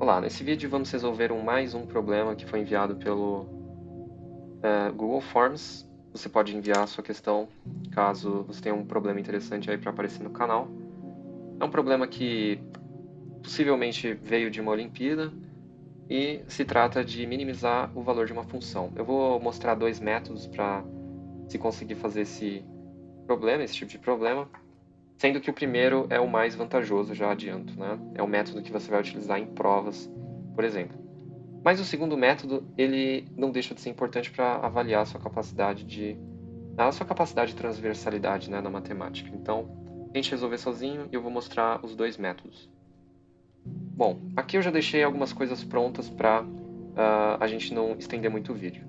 Olá, nesse vídeo vamos resolver mais um problema que foi enviado pelo Google Forms. Você pode enviar a sua questão caso você tenha um problema interessante aí para aparecer no canal. É um problema que possivelmente veio de uma Olimpíada e se trata de minimizar o valor de uma função. Eu vou mostrar dois métodos para se conseguir fazer esse tipo de problema, sendo que o primeiro é o mais vantajoso, já adianto, né? É o método que você vai utilizar em provas, por exemplo. Mas o segundo método, ele não deixa de ser importante para avaliar a sua capacidade de transversalidade, né, na matemática. Então, tente resolver sozinho e eu vou mostrar os dois métodos. Bom, aqui eu já deixei algumas coisas prontas para a gente não estender muito o vídeo.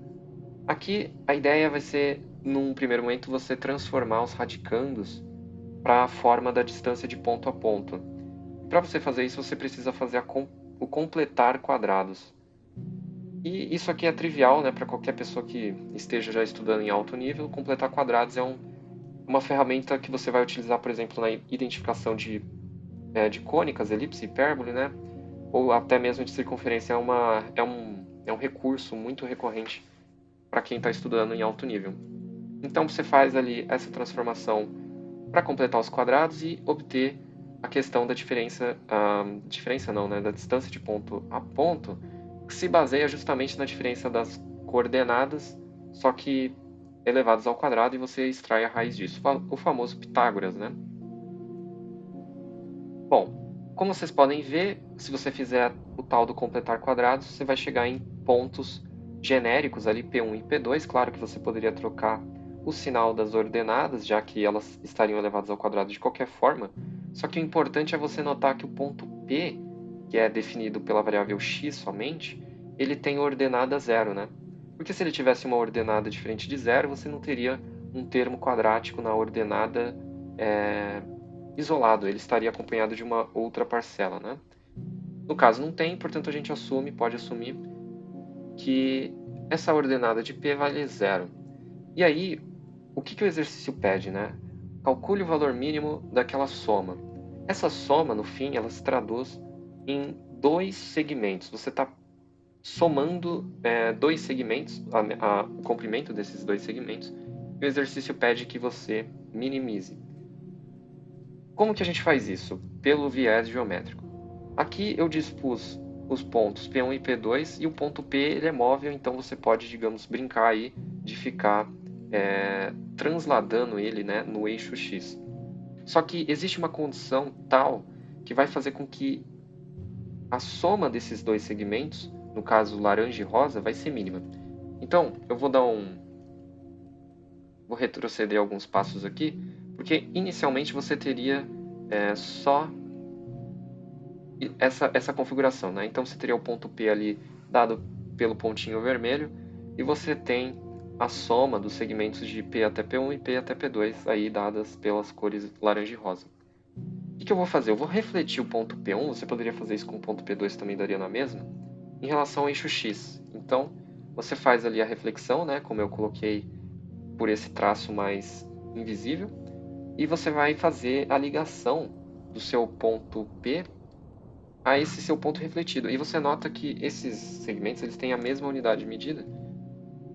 Aqui a ideia vai ser, num primeiro momento, você transformar os radicandos para a forma da distância de ponto a ponto. Para você fazer isso, você precisa fazer o completar quadrados. E isso aqui é trivial, né, para qualquer pessoa que esteja já estudando em alto nível. Completar quadrados é uma ferramenta que você vai utilizar, por exemplo, na identificação de cônicas, elipse, hipérbole, né, ou até mesmo de circunferência. É um recurso muito recorrente para quem está estudando em alto nível. Então você faz ali essa transformação para completar os quadrados e obter a questão da diferença não, né, da distância de ponto a ponto, que se baseia justamente na diferença das coordenadas, só que elevadas ao quadrado, e você extrai a raiz disso, o famoso Pitágoras, né? Bom, como vocês podem ver, se você fizer o tal do completar quadrados, você vai chegar em pontos genéricos ali, P1 e P2. Claro que você poderia trocar o sinal das ordenadas, já que elas estariam elevadas ao quadrado de qualquer forma. Só que o importante é você notar que o ponto P, que é definido pela variável x somente, ele tem ordenada zero, né? Porque se ele tivesse uma ordenada diferente de zero, você não teria um termo quadrático na ordenada isolado, ele estaria acompanhado de uma outra parcela, né? No caso não tem, portanto a gente pode assumir que essa ordenada de P vale zero. E aí, o que o exercício pede, né? Calcule o valor mínimo daquela soma. Essa soma, no fim, ela se traduz em dois segmentos. Você está somando dois segmentos, o comprimento desses dois segmentos, e o exercício pede que você minimize. Como que a gente faz isso? Pelo viés geométrico. Aqui eu dispus os pontos P1 e P2 e o ponto P ele é móvel, então você pode, digamos, brincar aí de ficar transladando ele, né, no eixo X. Só que existe uma condição tal que vai fazer com que a soma desses dois segmentos, no caso laranja e rosa, vai ser mínima. Então, eu vou retroceder alguns passos aqui, porque inicialmente você teria só essa configuração, né? Então você teria o ponto P ali dado pelo pontinho vermelho e você tem a soma dos segmentos de P até P1 e P até P2 aí dadas pelas cores laranja e rosa. O que eu vou fazer? Eu vou refletir o ponto P1, você poderia fazer isso com o ponto P2 também daria na mesma, em relação ao eixo X. Então você faz ali a reflexão, né? Como eu coloquei por esse traço mais invisível, e você vai fazer a ligação do seu ponto P a esse seu ponto refletido. E você nota que esses segmentos eles têm a mesma unidade de medida,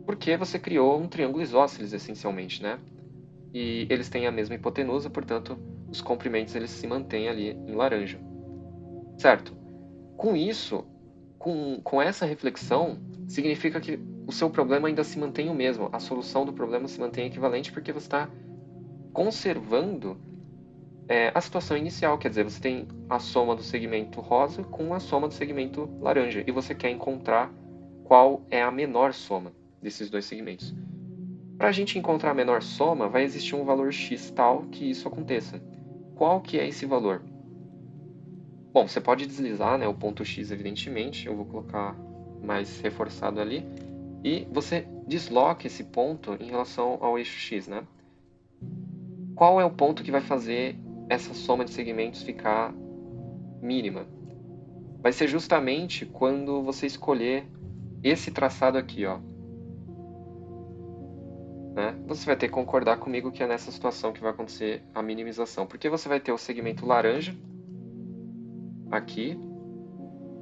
porque você criou um triângulo isósceles, essencialmente, né? E eles têm a mesma hipotenusa, portanto, os comprimentos eles se mantêm ali em laranja. Certo? Com isso, com essa reflexão, significa que o seu problema ainda se mantém o mesmo, a solução do problema se mantém equivalente, porque você está conservando a situação inicial, quer dizer, você tem a soma do segmento rosa com a soma do segmento laranja, e você quer encontrar qual é a menor soma desses dois segmentos. Para a gente encontrar a menor soma, vai existir um valor x tal que isso aconteça. Qual que é esse valor? Bom, você pode deslizar, né, o ponto x, evidentemente, eu vou colocar mais reforçado ali, e você desloca esse ponto em relação ao eixo x, né? Qual é o ponto que vai fazer essa soma de segmentos ficar mínima? Vai ser justamente quando você escolher esse traçado aqui, ó. Né? Você vai ter que concordar comigo que é nessa situação que vai acontecer a minimização, porque você vai ter o segmento laranja aqui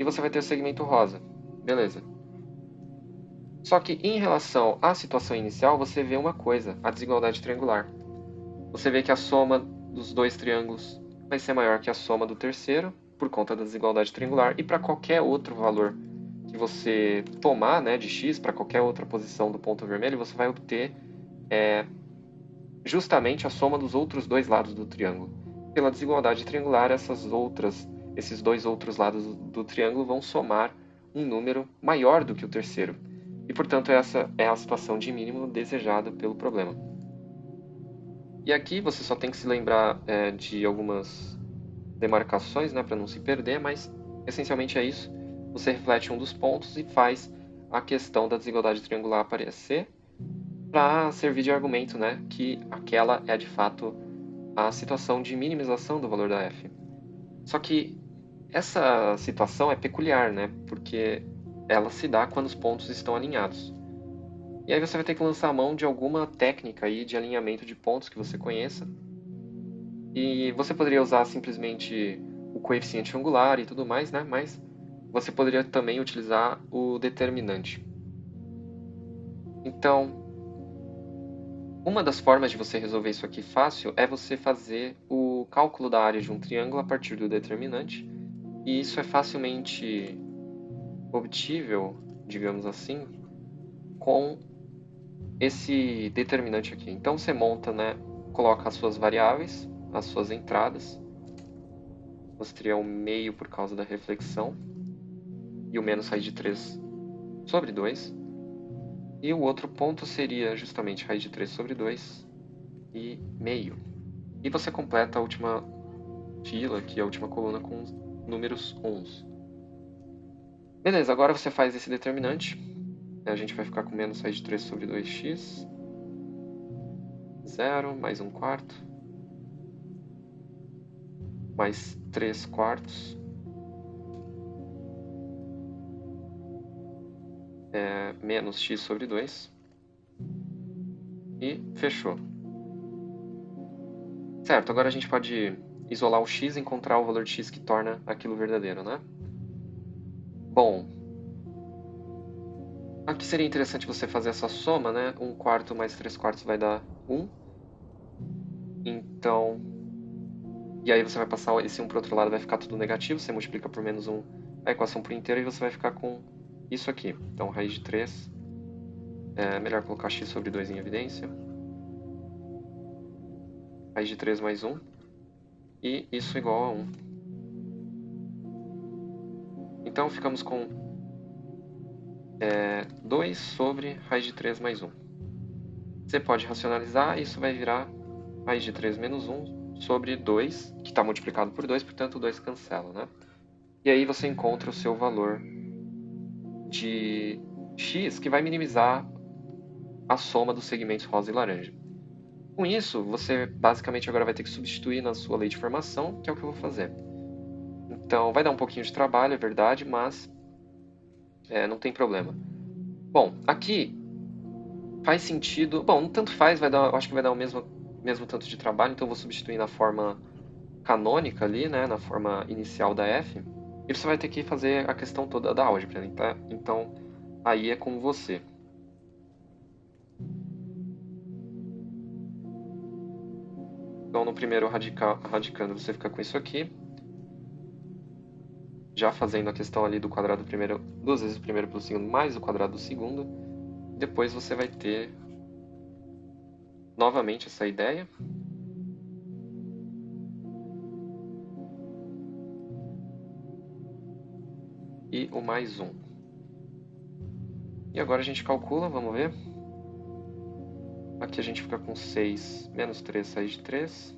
e você vai ter o segmento rosa. Beleza. Só que em relação à situação inicial, você vê uma coisa, a desigualdade triangular. Você vê que a soma dos dois triângulos vai ser maior que a soma do terceiro, por conta da desigualdade triangular, e para qualquer outro valor que você tomar, né, de x, para qualquer outra posição do ponto vermelho, você vai obter justamente a soma dos outros dois lados do triângulo. Pela desigualdade triangular, esses dois outros lados do triângulo vão somar um número maior do que o terceiro. E, portanto, essa é a situação de mínimo desejada pelo problema. E aqui você só tem que se lembrar de algumas demarcações, né, para não se perder, mas essencialmente é isso. Você reflete um dos pontos e faz a questão da desigualdade triangular aparecer para servir de argumento, né, que aquela é de fato a situação de minimização do valor da f. Só que essa situação é peculiar, né, porque ela se dá quando os pontos estão alinhados. E aí você vai ter que lançar a mão de alguma técnica aí de alinhamento de pontos que você conheça. E você poderia usar simplesmente o coeficiente angular e tudo mais, né? Mas você poderia também utilizar o determinante. Então, uma das formas de você resolver isso aqui fácil é você fazer o cálculo da área de um triângulo a partir do determinante. E isso é facilmente obtível, digamos assim, com esse determinante aqui. Então você monta, né, coloca as suas variáveis, as suas entradas. Você teria um meio por causa da reflexão e o menos raiz de 3 sobre 2. E o outro ponto seria justamente raiz de 3 sobre 2 e meio. E você completa a última fila, aqui a última coluna, com números 1s. Beleza, agora você faz esse determinante. A gente vai ficar com menos raiz de 3 sobre 2x. 0, mais 1 quarto. Mais 3 quartos. Menos x sobre 2. E fechou. Certo, agora a gente pode isolar o x e encontrar o valor de x que torna aquilo verdadeiro, né? Bom, aqui seria interessante você fazer essa soma, né? 1 quarto mais 3 quartos vai dar 1. Então, e aí você vai passar esse 1 para o outro lado, vai ficar tudo negativo. Você multiplica por menos 1 a equação por inteiro e você vai ficar com isso aqui. Então, raiz de 3, é melhor colocar x sobre 2 em evidência. Raiz de 3 mais 1. E isso igual a 1. Então, ficamos com 2 sobre raiz de 3 mais 1. Você pode racionalizar, isso vai virar raiz de 3 menos 1 sobre 2, que está multiplicado por 2, portanto o 2 cancela, né? E aí você encontra o seu valor de x, que vai minimizar a soma dos segmentos rosa e laranja. Com isso, você basicamente agora vai ter que substituir na sua lei de formação, que é o que eu vou fazer. Então, vai dar um pouquinho de trabalho, é verdade, mas não tem problema. Bom, aqui faz sentido... Bom, tanto faz, acho que vai dar o mesmo tanto de trabalho, então eu vou substituir na forma canônica ali, né, na forma inicial da f, e você vai ter que fazer a questão toda da álgebra, né? Então, aí é com você. Então, no primeiro radicando, você fica com isso aqui. Já fazendo a questão ali do quadrado do primeiro, 2 vezes o primeiro pelo segundo, mais o quadrado do segundo. Depois você vai ter novamente essa ideia. E o mais 1. E agora a gente calcula, vamos ver. Aqui a gente fica com 6 menos 3 raiz de 3.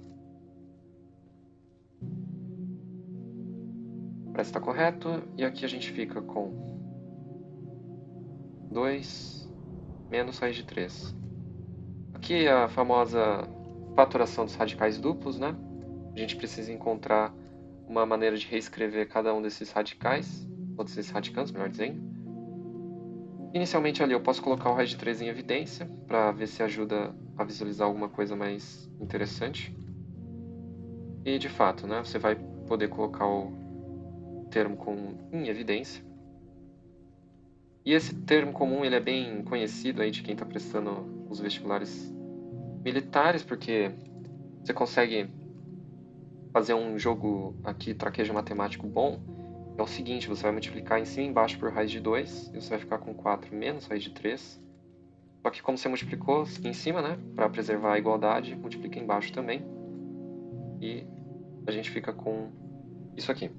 Parece estar correto. E aqui a gente fica com 2 menos raiz de 3. Aqui a famosa fatoração dos radicais duplos, né? A gente precisa encontrar uma maneira de reescrever cada um desses radicais, ou desses radicandos, melhor dizendo. Inicialmente ali eu posso colocar o raiz de 3 em evidência, para ver se ajuda a visualizar alguma coisa mais interessante. E de fato, né, você vai poder colocar termo comum em evidência. E esse termo comum ele é bem conhecido aí de quem está prestando os vestibulares militares, porque você consegue fazer um jogo aqui, traquejo matemático bom. É o seguinte, você vai multiplicar em cima e embaixo por raiz de 2, e você vai ficar com 4 menos raiz de 3. Só que como você multiplicou em cima, né, para preservar a igualdade, multiplica embaixo também. E a gente fica com isso aqui.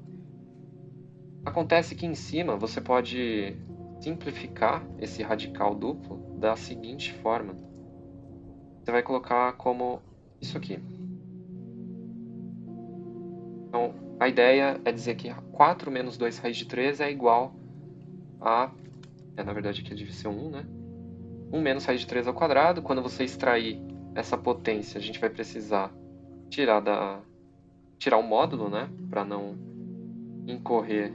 Acontece que em cima você pode simplificar esse radical duplo da seguinte forma. Você vai colocar como isso aqui. Então, a ideia é dizer que 4 menos 2 raiz de 3 é igual a... na verdade aqui deve ser 1, né? 1 menos raiz de 3 ao quadrado. Quando você extrair essa potência, a gente vai precisar tirar o módulo, né? Para não incorrer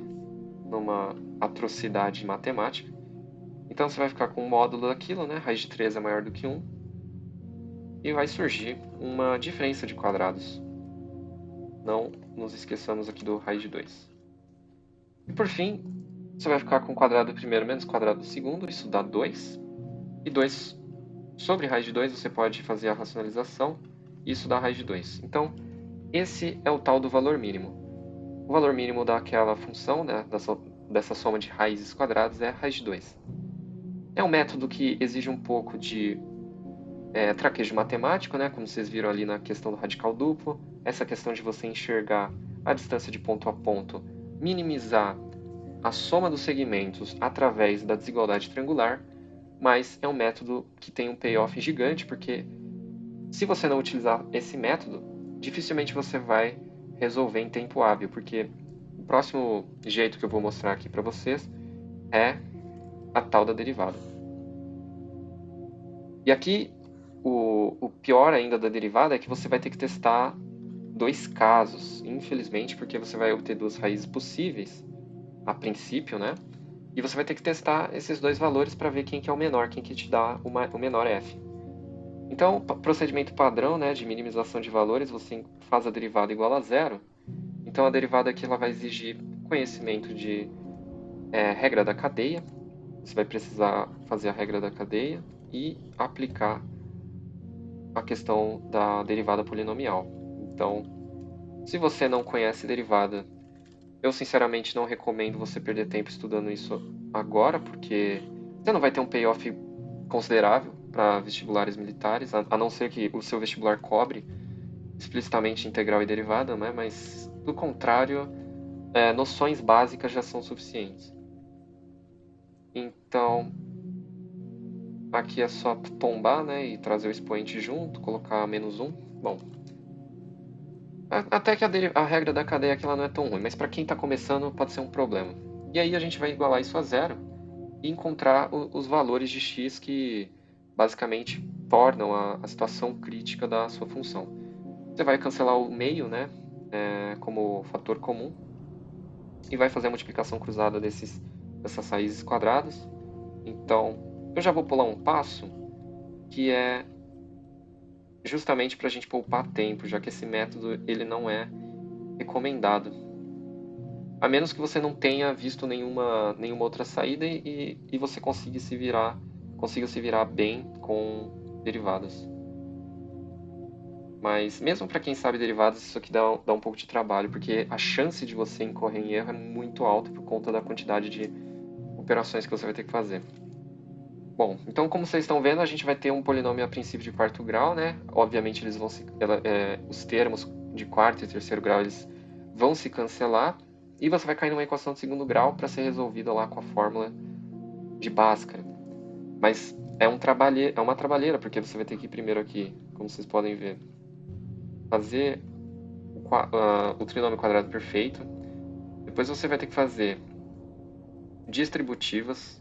numa atrocidade matemática. Então você vai ficar com o módulo daquilo, né? Raiz de 3 é maior do que 1. E vai surgir uma diferença de quadrados. Não nos esqueçamos aqui do raiz de 2. E por fim, você vai ficar com o quadrado do primeiro menos o quadrado do segundo. Isso dá 2. E 2 sobre raiz de 2 você pode fazer a racionalização. Isso dá raiz de 2. Então, esse é o tal do valor mínimo. O valor mínimo daquela função, né, dessa soma de raízes quadradas, é raiz de 2. É um método que exige um pouco de traquejo matemático, né, como vocês viram ali na questão do radical duplo. Essa questão de você enxergar a distância de ponto a ponto, minimizar a soma dos segmentos através da desigualdade triangular, mas é um método que tem um payoff gigante, porque se você não utilizar esse método, dificilmente você vai resolver em tempo hábil, porque o próximo jeito que eu vou mostrar aqui para vocês é a tal da derivada. E aqui, o pior ainda da derivada é que você vai ter que testar dois casos, infelizmente, porque você vai obter duas raízes possíveis, a princípio, né? E você vai ter que testar esses dois valores para ver quem que é o menor, quem que te dá o menor f. Então, procedimento padrão, né, de minimização de valores, você faz a derivada igual a zero. Então, a derivada aqui ela vai exigir conhecimento de regra da cadeia. Você vai precisar fazer a regra da cadeia e aplicar a questão da derivada polinomial. Então, se você não conhece derivada, eu sinceramente não recomendo você perder tempo estudando isso agora, porque você não vai ter um payoff considerável para vestibulares militares, a não ser que o seu vestibular cobre explicitamente integral e derivada, né? Mas, do contrário, noções básicas já são suficientes. Então, aqui é só tombar, né, e trazer o expoente junto, colocar menos 1. Bom, até que a regra da cadeia aqui ela não é tão ruim, mas para quem está começando pode ser um problema. E aí a gente vai igualar isso a zero e encontrar os valores de x que basicamente tornam a situação crítica da sua função. Você vai cancelar o meio, né, como fator comum, e vai fazer a multiplicação cruzada dessas raízes quadradas. Então, eu já vou pular um passo, que é justamente para a gente poupar tempo, já que esse método ele não é recomendado. A menos que você não tenha visto nenhuma outra saída e você consiga se virar bem com derivadas. Mas mesmo para quem sabe derivadas, isso aqui dá um pouco de trabalho, porque a chance de você incorrer em erro é muito alta por conta da quantidade de operações que você vai ter que fazer. Bom, então como vocês estão vendo, a gente vai ter um polinômio a princípio de quarto grau, né? Obviamente os termos de quarto e terceiro grau eles vão se cancelar e você vai cair numa equação de segundo grau para ser resolvida lá com a fórmula de Bhaskara. Mas é uma trabalheira, porque você vai ter que ir primeiro aqui, como vocês podem ver, fazer o trinômio quadrado perfeito. Depois você vai ter que fazer distributivas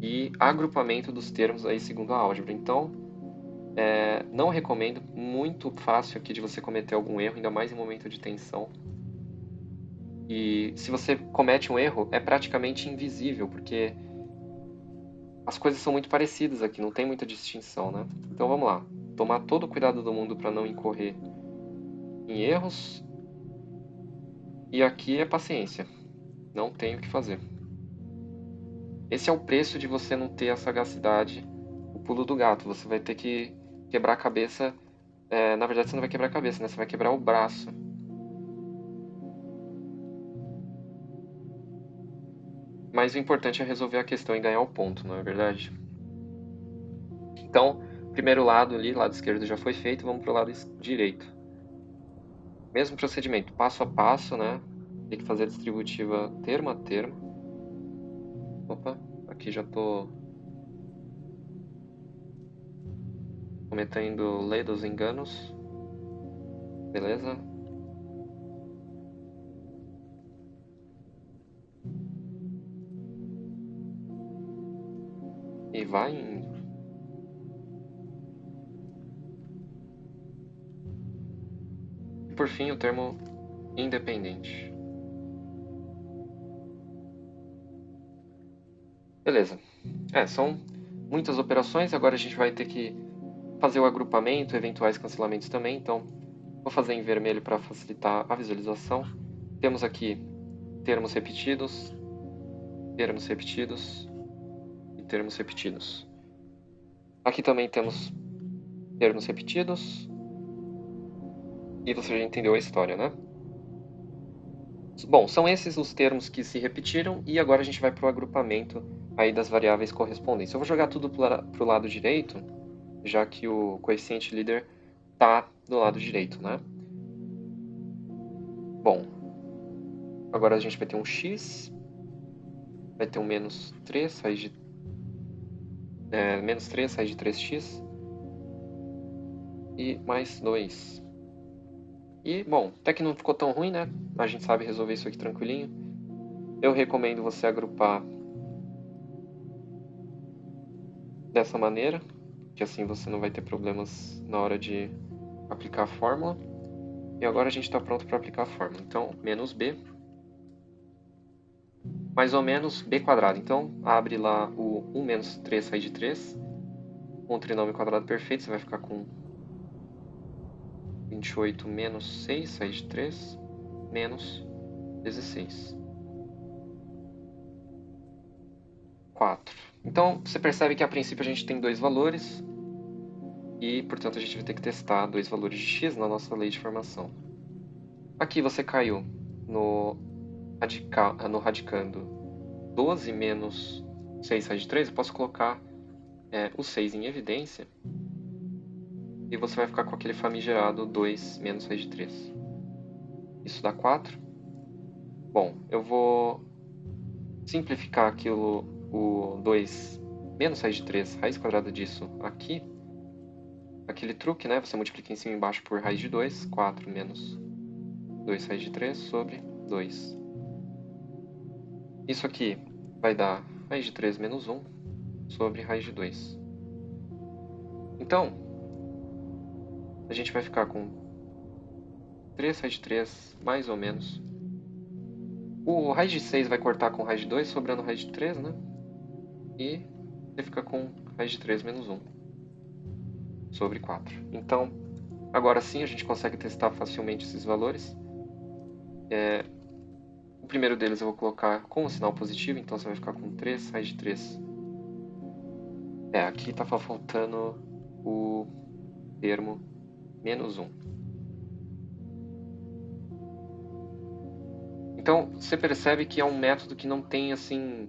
e agrupamento dos termos aí segundo a álgebra. Então, não recomendo, muito fácil aqui de você cometer algum erro, ainda mais em momento de tensão. E se você comete um erro, é praticamente invisível, porque as coisas são muito parecidas aqui, não tem muita distinção, né? Então vamos lá, tomar todo o cuidado do mundo para não incorrer em erros. E aqui é paciência. Não tem o que fazer. Esse é o preço de você não ter a sagacidade, o pulo do gato. Você vai ter que quebrar a cabeça. Na verdade, você não vai quebrar a cabeça, né? Você vai quebrar o braço. Mas o importante é resolver a questão e ganhar o ponto, não é verdade? Então, primeiro lado ali, lado esquerdo já foi feito, vamos para o lado direito. Mesmo procedimento, passo a passo, né? Tem que fazer a distributiva termo a termo. Opa, aqui já estou cometendo lei dos enganos. Beleza? E vai indo. E por fim, o termo independente. Beleza. São muitas operações. Agora a gente vai ter que fazer o agrupamento, eventuais cancelamentos também. Então, vou fazer em vermelho para facilitar a visualização. Temos aqui termos repetidos e termos repetidos. Aqui também temos termos repetidos e você já entendeu a história, né? Bom, são esses os termos que se repetiram e agora a gente vai para o agrupamento aí das variáveis correspondentes. Eu vou jogar tudo para o lado direito, já que o coeficiente líder está do lado direito, né? Bom, agora a gente vai ter um x, vai ter um menos 3, menos 3, raiz de 3x, e mais 2. E, bom, até que não ficou tão ruim, né? A gente sabe resolver isso aqui tranquilinho. Eu recomendo você agrupar dessa maneira, que assim você não vai ter problemas na hora de aplicar a fórmula. E agora a gente está pronto para aplicar a fórmula. Então, menos b, mais ou menos b quadrado. Então, abre lá o 1 menos 3 raiz de 3, um trinômio quadrado perfeito, você vai ficar com 28 menos 6 raiz de 3, menos 16. 4. Então, você percebe que a princípio a gente tem dois valores e, portanto, a gente vai ter que testar dois valores de x na nossa lei de formação. Aqui você caiu no radicando 12 menos 6 raiz de 3. Eu posso colocar o 6 em evidência e você vai ficar com aquele famigerado 2 menos raiz de 3. Isso dá 4. Bom, eu vou simplificar aquilo, o 2 menos raiz de 3, raiz quadrada disso aqui. Aquele truque, né? Você multiplica em cima e embaixo por raiz de 2. 4 menos 2 raiz de 3 sobre 2. Isso aqui vai dar raiz de 3 menos 1 sobre raiz de 2. Então, a gente vai ficar com 3 raiz de 3, mais ou menos. O raiz de 6 vai cortar com raiz de 2, sobrando raiz de 3, né? E você fica com raiz de 3 menos 1 sobre 4. Então, agora sim a gente consegue testar facilmente esses valores. O primeiro deles eu vou colocar com o sinal positivo, então você vai ficar com 3 raiz de 3. Aqui está faltando o termo menos 1. Então, você percebe que é um método que não tem, assim,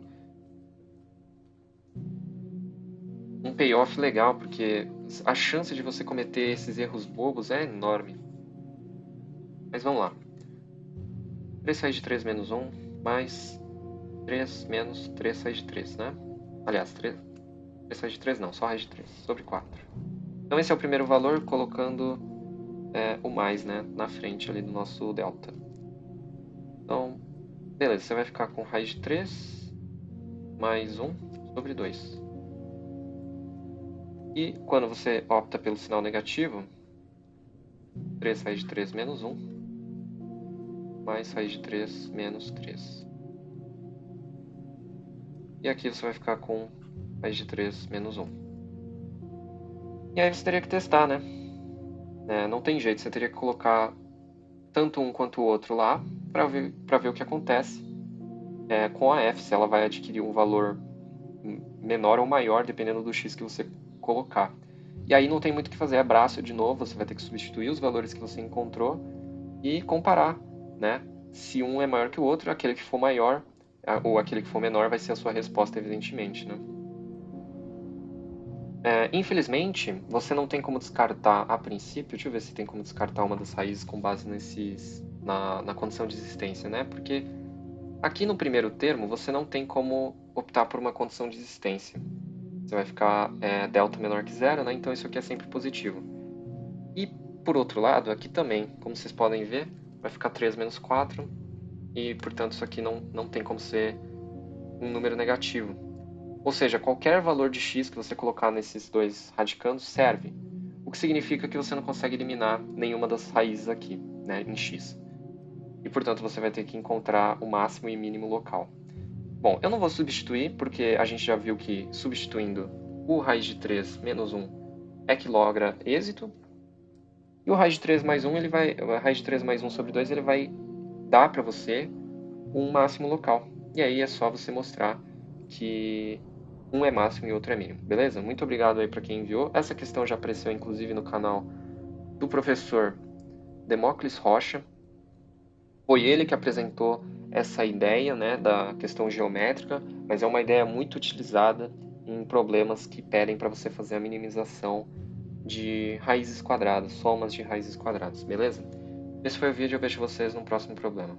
um payoff legal, porque a chance de você cometer esses erros bobos é enorme. Mas vamos lá. 3 raiz de 3 menos 1, mais 3 menos 3 raiz de 3, né? Aliás, 3 raiz de 3 não, só raiz de 3, sobre 4. Então esse é o primeiro valor, colocando o mais, né, na frente ali do nosso delta. Então, beleza, você vai ficar com raiz de 3 mais 1 sobre 2. E quando você opta pelo sinal negativo, 3 raiz de 3 menos 1, mais raiz de 3 menos 3. E aqui você vai ficar com raiz de 3 menos 1. E aí você teria que testar, né? Não tem jeito, você teria que colocar tanto um quanto o outro lá para ver o que acontece. com a f, se ela vai adquirir um valor menor ou maior, dependendo do x que você colocar. E aí não tem muito o que fazer, é braço de novo, você vai ter que substituir os valores que você encontrou e comparar, né? Se um é maior que o outro, aquele que for maior ou aquele que for menor vai ser a sua resposta, evidentemente, né? Infelizmente, você não tem como descartar a princípio. Deixa eu ver se tem como descartar uma das raízes com base na condição de existência, né? Porque aqui no primeiro termo você não tem como optar por uma condição de existência. Você vai ficar delta menor que zero, né? Então isso aqui é sempre positivo. E por outro lado, aqui também, como vocês podem ver, vai ficar 3 menos 4 e, portanto, isso aqui não tem como ser um número negativo. Ou seja, qualquer valor de x que você colocar nesses dois radicandos serve, o que significa que você não consegue eliminar nenhuma das raízes aqui, né, em x. E, portanto, você vai ter que encontrar o máximo e mínimo local. Bom, eu não vou substituir, porque a gente já viu que substituindo o raiz de 3 menos 1 é que logra êxito, e o raiz de 3 mais 1, a raiz de 3 mais 1 sobre 2, ele vai dar para você um máximo local. E aí é só você mostrar que um é máximo e outro é mínimo, beleza? Muito obrigado aí para quem enviou. Essa questão já apareceu inclusive no canal do professor Demócles Rocha. Foi ele que apresentou essa ideia, né, da questão geométrica, mas é uma ideia muito utilizada em problemas que pedem para você fazer a minimização de raízes quadradas, somas de raízes quadradas, beleza? Esse foi o vídeo, eu vejo vocês no próximo problema.